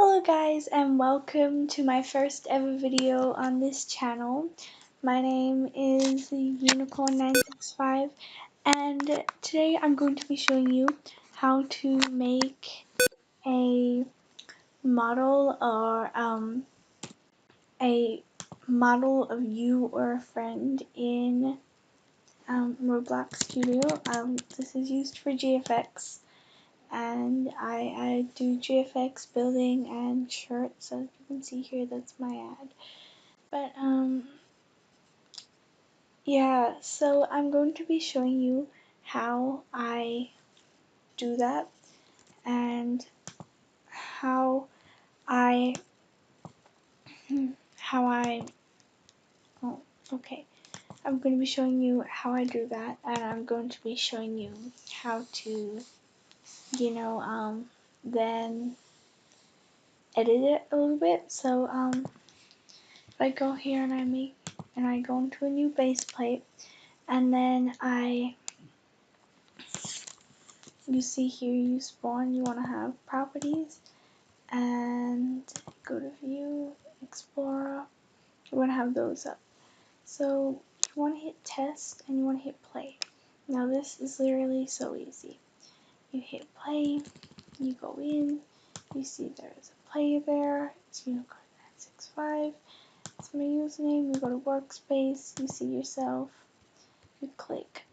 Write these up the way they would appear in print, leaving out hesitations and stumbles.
Hello guys and welcome to my first ever video on this channel. My name is Unicorn965 and today I'm going to be showing you how to make a model or a model of you or a friend in Roblox Studio. This is used for GFX. And I do GFX building and shirts, so you can see here that's my ad. But yeah, so I'm going to be showing you how I do that and how I oh, okay. I'm going to be showing you how I do that, and I'm going to be showing you how to then edit it a little bit. So if I go here and I go into a new base plate, and then you see here you spawn, you want to have properties, and go to view, explorer, you want to have those up. So you want to hit test and you want to hit play. Now this is literally so easy. You hit play, you go in, you see there's a player there, it's Unicorn965. It's my username, you go to workspace, you see yourself, you click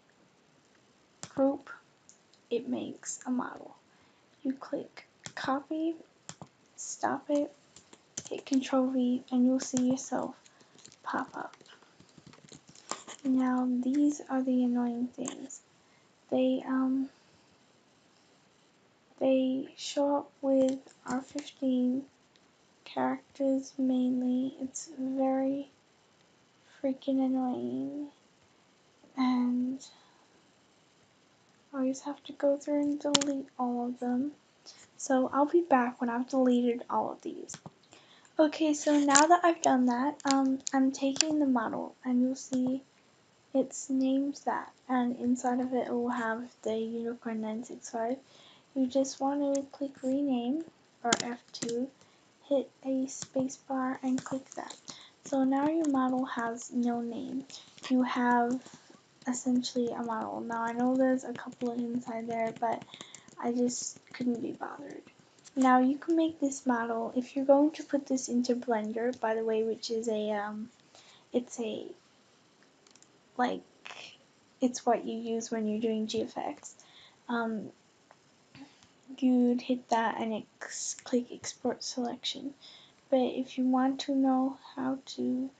group, it makes a model. You click copy, stop it, hit Control V, and you'll see yourself pop up. Now these are the annoying things. They show up with our 15 characters mainly. It's very freaking annoying, and I always have to go through and delete all of them. So I'll be back when I've deleted all of these. Okay, so now that I've done that, I'm taking the model, and you'll see it's named that, and inside of it will have the Unicorn965. You just want to click rename, or F2, hit a spacebar and click that. So now your model has no name. You have essentially a model. Now I know there's a couple inside there, but I just couldn't be bothered. Now you can make this model if you're going to put this into Blender, by the way, which is it's what you use when you're doing GFX. You'd hit that and click export selection. But if you want to know how to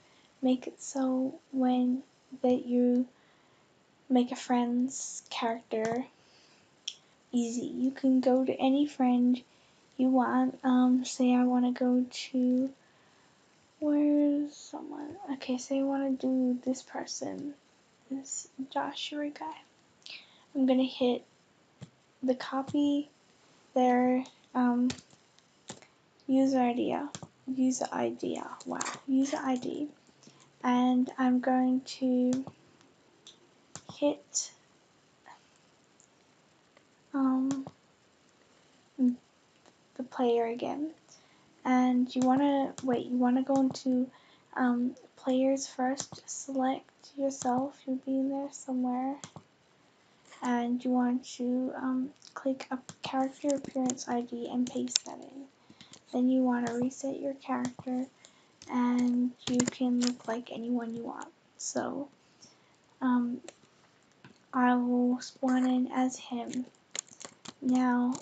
make it so when that you make a friend's character easy, you can go to any friend you want. Say I want to go to, where's someone? Okay, say I want to do this person, this Joshua guy. I'm gonna hit the copy their user ID, and I'm going to hit the player again, and you want to go into players first, select yourself, you'll be in there somewhere, and you want to click a character appearance ID and paste that in. Then you want to reset your character, and you can look like anyone you want. So I will spawn in as him. Now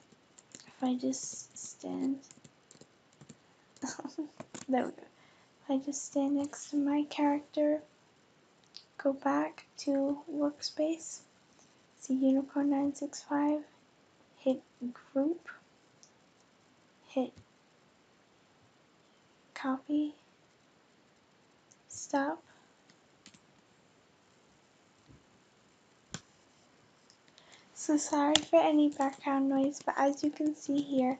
if I just stand there we go. If I just stand next to my character, go back to workspace, see Unicorn965, hit group, hit copy, stop. So sorry for any background noise, but as you can see here,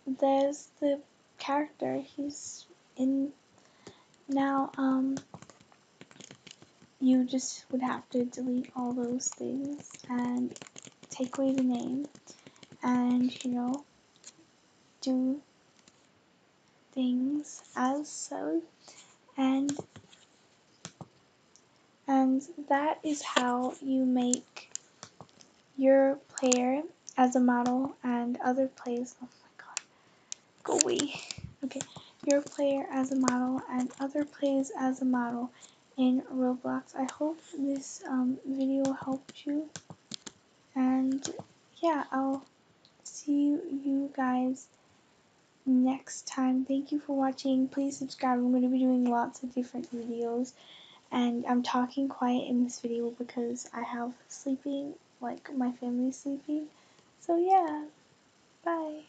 there's the character, he's in. Now you just would have to delete all those things and take away the name, and do things as so, and that is how you make your player as a model and other players. Oh my god, go away. Okay, your player as a model and other players as a model in Roblox. I hope this video helped you, and yeah, I'll see you guys next time. Thank you for watching. Please subscribe. I'm going to be doing lots of different videos, and I'm talking quiet in this video because I have sleeping, like my family's sleeping. So yeah, bye.